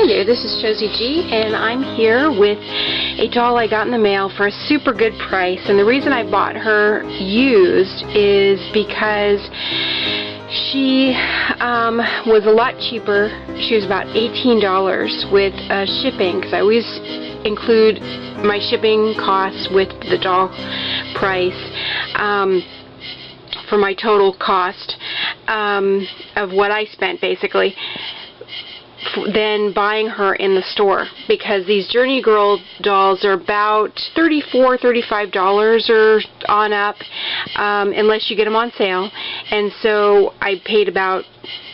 there, this is Josie G, and I'm here with a doll I got in the mail for a super good price. And the reason I bought her used is because she was a lot cheaper. She was about $18 with shipping, because I always include my shipping costs with the doll price for my total cost of what I spent, basically, than buying her in the store, because these Journey Girl dolls are about $34, $35 or on up, unless you get them on sale. And so I paid about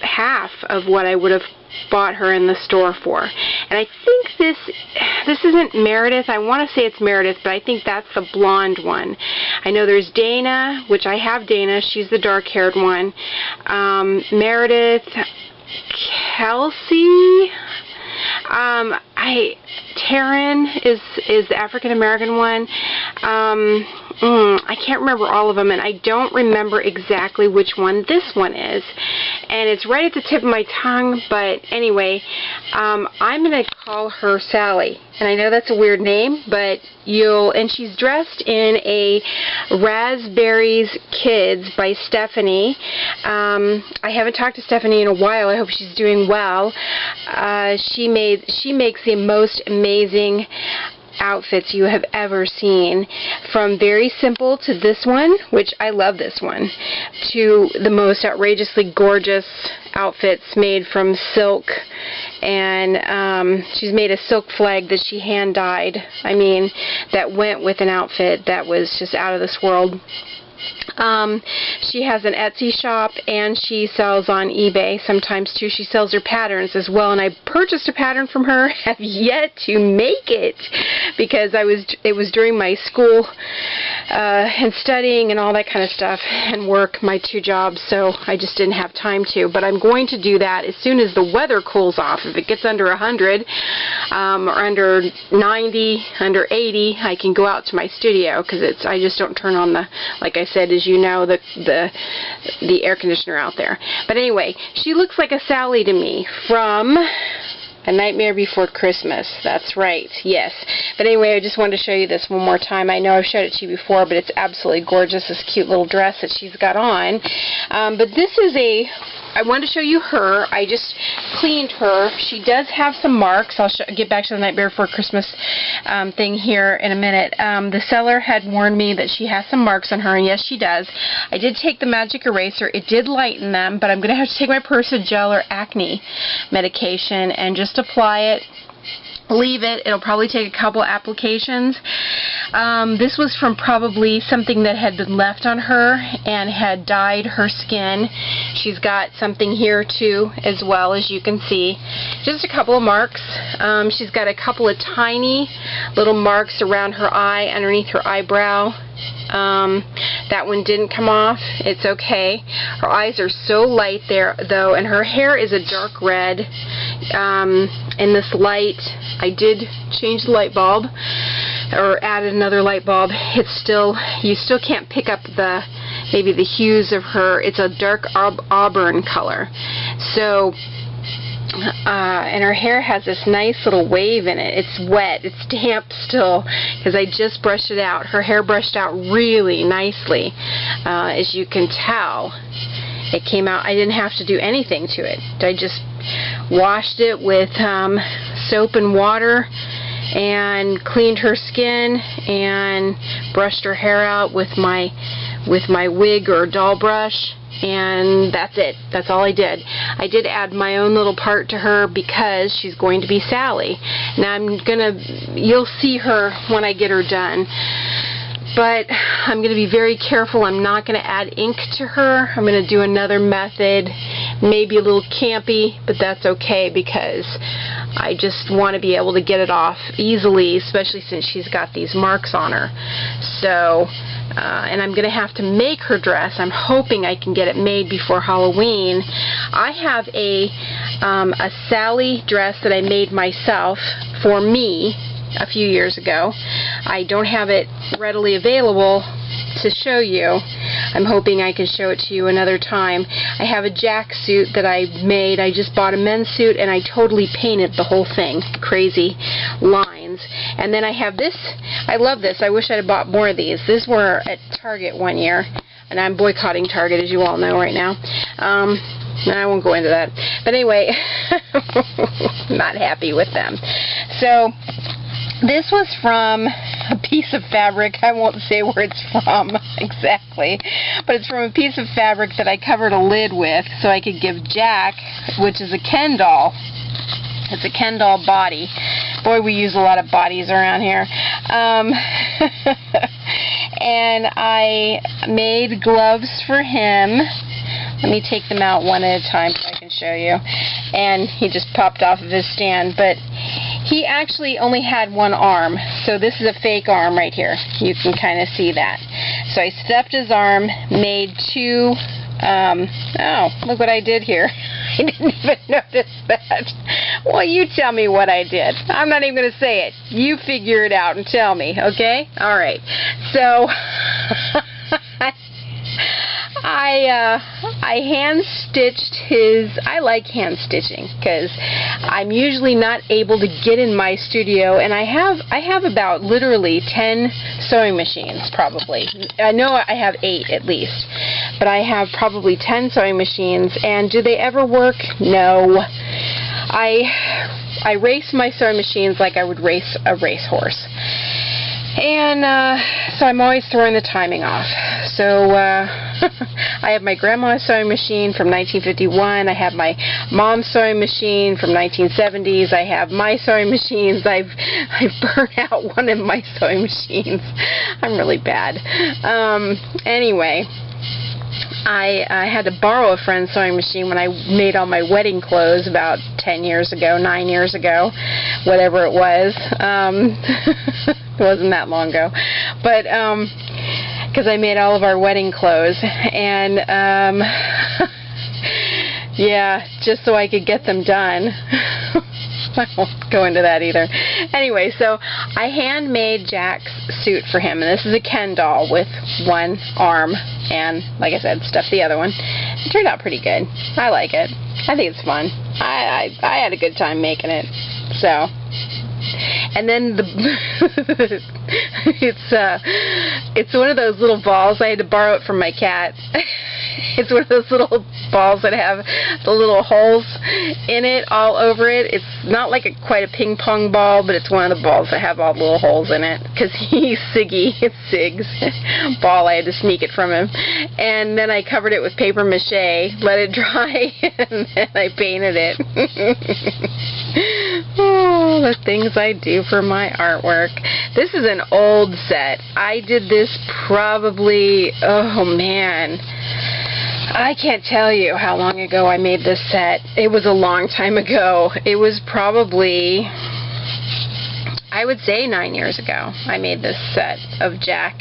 half of what I would have bought her in the store for. And I think this isn't Meredith. I want to say it's Meredith, but I think that's the blonde one. I know there's Dana, which I have Dana. She's the dark-haired one. Meredith, Kelsey, Taryn is the African-American one. I can't remember all of them, and I don't remember exactly which one this one is. And it's right at the tip of my tongue, but anyway, I'm going to call her Sally. And I know that's a weird name, but and she's dressed in a Raspberries Kids by Stephanie. I haven't talked to Stephanie in a while. I hope she's doing well. She makes the most amazing outfits you have ever seen, from very simple to this one, which I love this one, to the most outrageously gorgeous outfits made from silk. And she's made a silk flag that she hand dyed, that went with an outfit that was just out of this world. She has an Etsy shop, and she sells on eBay sometimes too. She sells her patterns as well, and I purchased a pattern from her. Have yet to make it, because it was during my school and studying and all that kind of stuff, and work, my two jobs, so I just didn't have time to. But I'm going to do that as soon as the weather cools off. If it gets under 100 or under 90, under 80, I can go out to my studio, because I just don't turn on the, like I said, as you know, the air conditioner out there. But anyway, she looks like a Sally to me from A Nightmare Before Christmas. That's right, yes. But anyway, I just wanted to show you this one more time. I know I've showed it to you before, but it's absolutely gorgeous, this cute little dress that she's got on. But this is I wanted to show you her. I just cleaned her. She does have some marks. I'll get back to the Nightmare Before Christmas thing here in a minute. The seller had warned me that she has some marks on her, and yes, she does. I did take the magic eraser. It did lighten them, but I'm going to have to take my Persa-Gel or acne medication and just apply it. Leave it. It'll probably take a couple applications. This was from probably something that had been left on her and had dyed her skin. She's got something here too, as well, as you can see. Just a couple of marks. She's got a couple of tiny little marks around her eye, underneath her eyebrow. That one didn't come off. It's okay. Her eyes are so light there, though, and her hair is a dark red. In this light, I did change the light bulb, or added another light bulb. You still can't pick up maybe the hues of her. It's a dark auburn color. So, and her hair has this nice little wave in it. It's wet. It's damp still, because I just brushed it out. Her hair brushed out really nicely, as you can tell. It came out. I didn't have to do anything to it. I just washed it with soap and water, and cleaned her skin, and brushed her hair out with my wig or doll brush, and that's it. That's all I did. I did add my own little part to her, because she's going to be Sally. Now you'll see her when I get her done. But I'm going to be very careful. I'm not going to add ink to her. I'm going to do another method, maybe a little campy, but that's okay, because I just want to be able to get it off easily, especially since she's got these marks on her. So, and I'm going to have to make her dress. I'm hoping I can get it made before Halloween. I have a Sally dress that I made myself for me a few years ago. I don't have it readily available to show you. I'm hoping I can show it to you another time. I have a Jack suit that I made. I just bought a men's suit and I totally painted the whole thing. Crazy lines. And then I have this. I love this. I wish I'd have bought more of these. These were at Target one year. And I'm boycotting Target, as you all know right now. I won't go into that. But anyway, not happy with them. So, this was from a piece of fabric. I won't say where it's from exactly, but it's from a piece of fabric that I covered a lid with so I could give Jack, which is a Ken doll. It's a Ken doll body. Boy, we use a lot of bodies around here. And I made gloves for him. Let me take them out one at a time so I can show you. And he just popped off of his stand, but he actually only had one arm, so this is a fake arm right here. You can kind of see that. So I stuffed his arm, made two, oh, look what I did here. I didn't even notice that. Well, you tell me what I did. I'm not even going to say it. You figure it out and tell me, okay? All right. So, I hand-stitched his. I like hand-stitching because I'm usually not able to get in my studio, and I have about literally 10 sewing machines probably. I know I have 8 at least, but I have probably 10 sewing machines, and do they ever work? No. I race my sewing machines like I would race a racehorse. And so I'm always throwing the timing off. So I have my grandma's sewing machine from 1951. I have my mom's sewing machine from 1970s. I have my sewing machines. I've burned out one of my sewing machines. I'm really bad. Anyway, I had to borrow a friend's sewing machine when I made all my wedding clothes about 10 years ago, 9 years ago, whatever it was. It wasn't that long ago. But, because I made all of our wedding clothes. And, yeah, just so I could get them done. I won't go into that either. Anyway, so I handmade Jack's suit for him, and this is a Ken doll with one arm, and like I said, stuffed the other one. It turned out pretty good. I like it. I think it's fun. I had a good time making it. So, and then it's one of those little balls. I had to borrow it from my cat. It's one of those little balls that have the little holes in it all over it. It's not like quite a ping pong ball, but it's one of the balls that have all the little holes in it. Because he's it's Sig's ball. I had to sneak it from him. And then I covered it with paper mache, let it dry, and then I painted it. Oh, the things I do for my artwork. This is an old set. I did this probably, oh man, I can't tell you how long ago I made this set. It was a long time ago. It was probably, I would say 9 years ago I made this set of Jack.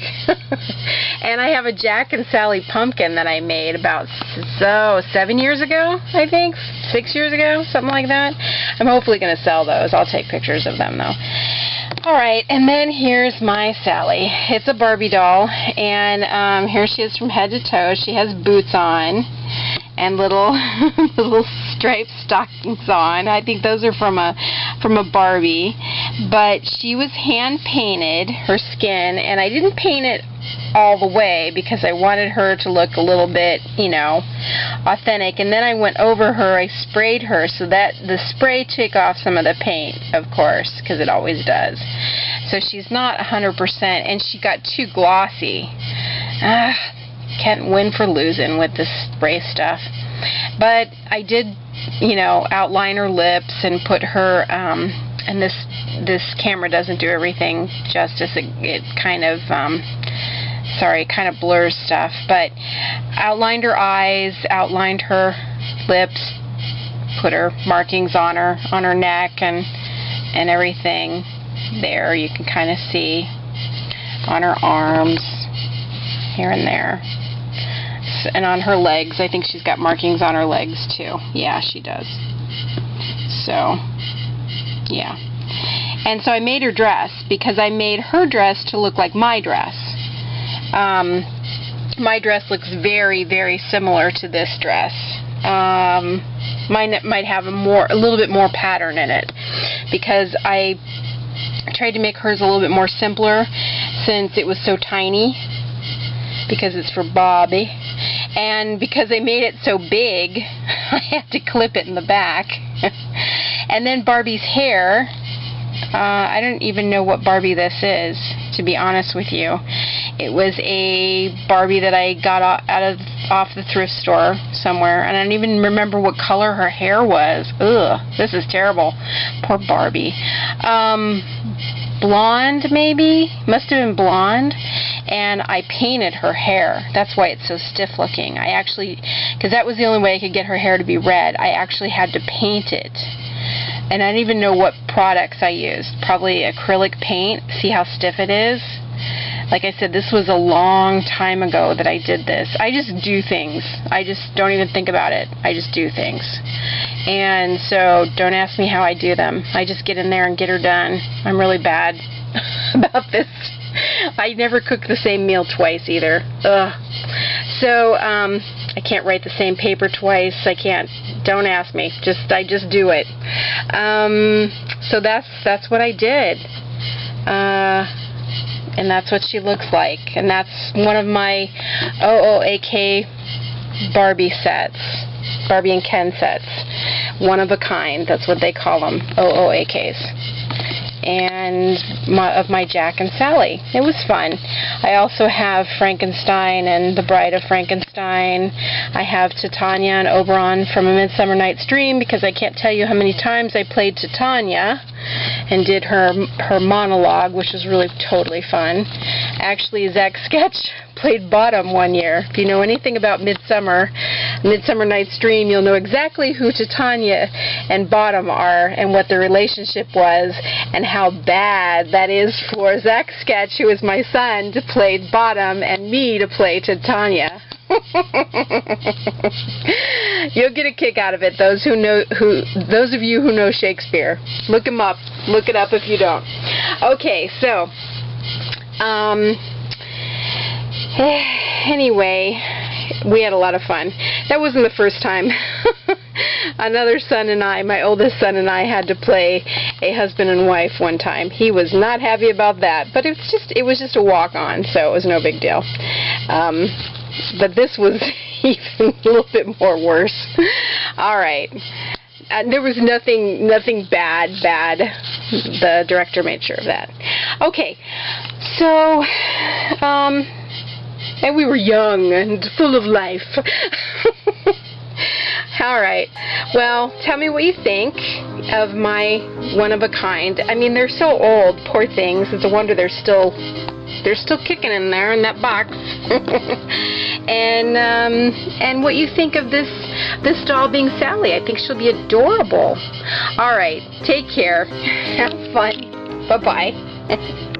And I have a Jack and Sally pumpkin that I made about 7 years ago, I think. 6 years ago, something like that. I'm hopefully going to sell those. I'll take pictures of them though. Alright, and then here's my Sally. It's a Barbie doll, and here she is from head to toe. She has boots on and little striped stockings on. I think those are from a Barbie, but she was hand painted, her skin, and I didn't paint it all the way because I wanted her to look a little bit, you know, authentic. And then I went over her, I sprayed her so that the spray took off some of the paint, of course, because it always does. So she's not 100%, and she got too glossy. Can't win for losing with this spray stuff. But I did, you know, outline her lips and put her, and this camera doesn't do everything justice. It kind of, sorry, kind of blurs stuff, but outlined her eyes, outlined her lips, put her markings on her neck and everything there. You can kind of see on her arms, here and there, and on her legs. I think she's got markings on her legs too. Yeah, she does. So, yeah. And so I made her dress because I made her dress to look like my dress. my dress looks very, very similar to this dress. Mine might have a little bit more pattern in it, because I tried to make hers a little bit more simpler since it was so tiny, because it's for Barbie. And because I made it so big, I had to clip it in the back. And then Barbie's hair, I don't even know what Barbie this is, to be honest with you. It was a Barbie that I got off the thrift store somewhere, and I don't even remember what color her hair was. Ugh, this is terrible. Poor Barbie. Blonde, maybe? Must have been blonde. And I painted her hair. That's why it's so stiff looking. I actually, because that was the only way I could get her hair to be red, I actually had to paint it. And I don't even know what products I used. Probably acrylic paint. See how stiff it is? Like I said, this was a long time ago that I did this. I just do things. I just don't even think about it. I just do things. And so don't ask me how I do them. I just get in there and get her done. I'm really bad about this. I never cook the same meal twice either. Ugh. So I can't write the same paper twice. I can't. Don't ask me. I just do it. So that's what I did. And that's what she looks like. And that's one of my OOAK Barbie sets. Barbie and Ken sets. One of a kind. That's what they call them. OOAKs. And of my Jack and Sally. It was fun. I also have Frankenstein and the Bride of Frankenstein. I have Titania and Oberon from A Midsummer Night's Dream, because I can't tell you how many times I played Titania and did her monologue, which was really totally fun. Actually, Zach Sketch played Bottom one year. If you know anything about Midsummer Night's Dream, you'll know exactly who Titania and Bottom are and what their relationship was, and how bad that is for Zach Sketch, who is my son, to play Bottom, and me to play Titania. You'll get a kick out of it, those of you who know Shakespeare. Look him up. Look it up if you don't. Okay, so anyway, we had a lot of fun. That wasn't the first time. Another son and I, my oldest son and I, had to play a husband and wife one time. He was not happy about that, but it was just a walk-on, so it was no big deal. But this was even a little bit more worse. All right. There was nothing bad. The director made sure of that. Okay, so and we were young and full of life. All right. Well, tell me what you think of my one-of-a-kind. I mean, they're so old, poor things. It's a wonder they're still kicking in there in that box. And what you think of this doll being Sally. I think she'll be adorable. All right. Take care. Have fun. Bye-bye.